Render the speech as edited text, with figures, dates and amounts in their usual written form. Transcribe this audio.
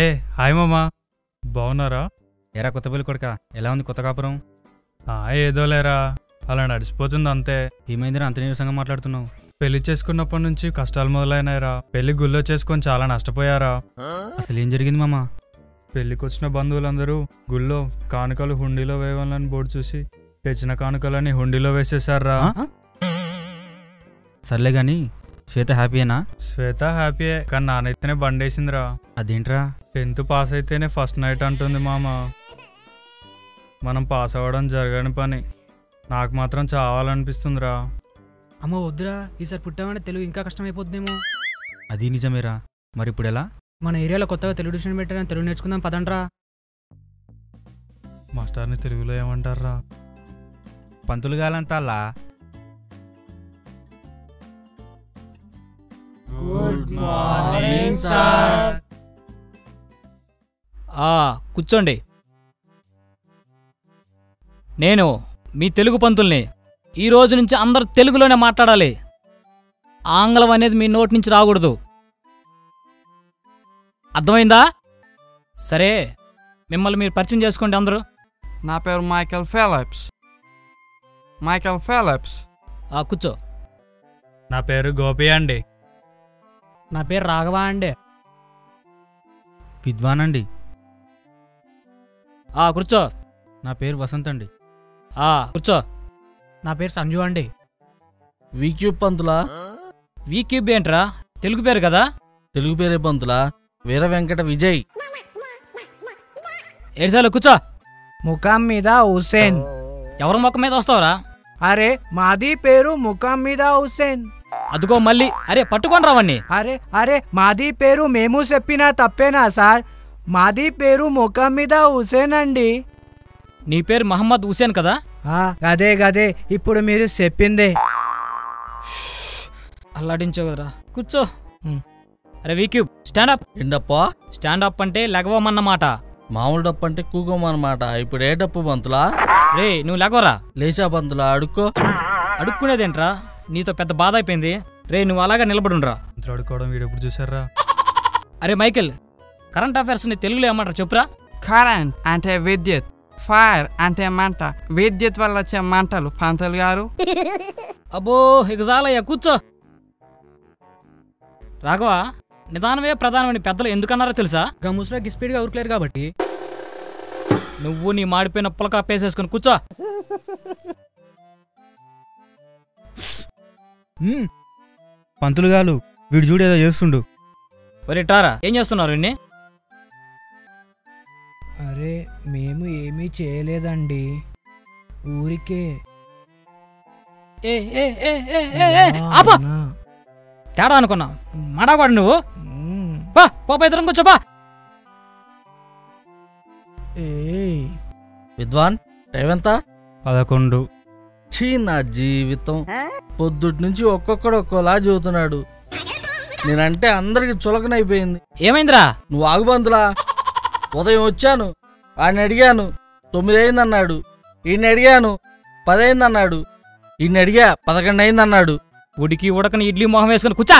ఏ hi మామా, బాగున్నారా? ఎరా కొత్త పెళ్లి కొడుక, ఎలా ఉంది కొత్త కాపురం? ఏదో లేరా, అలా నడిచిపోతుంది అంతే. ఏమైందిరా అంత నీరసంగా మాట్లాడుతున్నావు? పెళ్లి చేసుకున్నప్పటి నుంచి కష్టాలు మొదలైనాయిరా. పెళ్లి గుళ్ళో చేసుకొని చాలా నష్టపోయారా. అసలు ఏం జరిగింది మామా? పెళ్లికొచ్చిన బంధువులందరూ గుళ్ళో కానుకలు హుండీలో వేయాలని బోర్డు చూసి తెచ్చిన కానుకలని హుండీలో వేసేసారా. సర్లే గాని శ్వేత హ్యాపీయేనా? శ్వేత హ్యాపీయే, కానీ నానైతేనే బండేసిందిరా. అదేంట్రా? 10th పాస్ అయితేనే ఫస్ట్ నైట్ అంటుంది మామ. మనం పాస్ అవ్వడం జరగని పని. నాకు మాత్రం చావాలనిపిస్తుందిరా. అమ్మో వద్దురా, ఈసారి పుట్టామంటే తెలుగు ఇంకా కష్టమైపోతుందేమో. అది నిజమేరా, మరి ఇప్పుడు ఎలా? మన ఏరియాలో కొత్తగా తెలుగు ట్యూషన్ పెట్టారని తెలుగు నేర్చుకుందాం పదండ్రా. మాస్టర్ని తెలుగులో ఏమంటారా? పంతులు గాలంతాలా. Good morning sir. కూర్చోండి. నేను మీ తెలుగు పంతుల్ని. ఈ రోజు నుంచి అందరూ తెలుగులోనే మాట్లాడాలి. ఆంగ్లం అనేది మీ నోటి నుంచి రాకూడదు. అర్థమైందా? సరే, మిమ్మల్ని మీరు పరిచయం చేసుకోండి అందరూ. నా పేరు మైకేల్ ఫిలిప్స్. కూర్చో. నా పేరు గోపి అండి. నా పేరు రాఘవ అండి. విద్వాన్ అండి. కూర్చో. నా పేరు వసంత్ అండి. కూర్చో. నా పేరు సంజు అండి. వీక్యూబ్ పంతులా? వీక్యూబ్ ఏంట్రా, తెలుగు పేరు కదా. తెలుగు పేరే పంతులా? వీర వెంకట విజయ్. ఏడ్సాలు కూర్చో. ముఖం మీద హుసేన్. ఎవరి ముఖం మీద వస్తావురా? అరే మాది పేరు ముఖం మీద హుసేన్. అదుగో మళ్ళీ. అరే పట్టుకొని రావన్నీ. అరే అరే మాది పేరు మేము చెప్పినా తప్పేనా సార్? మాది పేరు ముఖం మీద హుసేన్ అండి. నీ పేరు మహమ్మద్ హుసేన్ కదా. గదే గదే, ఇప్పుడు మీరు చెప్పిందే. అల్లాడించావు కదరా, కూర్చో. అరే వీక్యూబ్ స్టాండప్. ఏంటప్పా? స్టాండప్ అంటే లెగవమన్నమాట. మామూలు డప్పు అంటే కూకోమన్నమాట. ఇప్పుడు ఏ డప్పు పంతులా? రే నువ్వు లెగవరా. లేచా పంతులా, అడుక్కో. అడుక్కునేదేంట్రా, నీతో పెద్ద బాధ అయిపోయింది. రే నువ్వు అలాగా నిలబడుండ్రా. అడుకోవడం వీడెప్పుడు చూసారా? అరే మైకేల్, కరెంట్ అఫైర్స్ ని తెలుగులో ఏమంటారు చెప్పురా. కరెంట్ అంటే విద్యుత్, ఫైర్ అంటే మంట. విద్యుత్ వల్ల వచ్చే మంటలు పంతులు గారు. అబ్బో ఇక చాలయ్యా, కూర్చో. రాఘవ, నిదానమే ప్రధానమని పెద్దలు ఎందుకన్నారో తెలుసా? ముసలికి స్పీడ్గా ఊరుకోలేరు కాబట్టి. నువ్వు నీ మాడిపోయిన పులక పేసేసుకుని కూర్చో. పంతులు గాలు వీడు చూడు ఏదో చేస్తుండు. ఒరే టారా, ఏం చేస్తున్నారు ఇన్ని? అరే మేము ఏమీ చేయలేదండి, ఊరికే. ఆపా, తేడా అనుకున్నా. మడావాడు నువ్వు. పోపైతరం కూర్చోపా. విద్వాన్, టైం ఎంత? 11. ఛీ, నా జీవితం. పొద్దుటి నుంచి ఒక్కొక్కడు ఒక్కోలా చదువుతున్నాడు. నేనంటే అందరికి చులకనైపోయింది. ఏమైందిరా? నువ్వు ఆగు పంతులా. ఉదయం వచ్చాను, వాడిని అడిగాను 9 అయిందన్నాడు. ఈయన అడిగాను 10 అయిందన్నాడు. ఈయన అడిగా 11 అయిందన్నాడు. ఉడికి ఉడకని ఇడ్లీ మొహం వేసుకుని కూర్చా.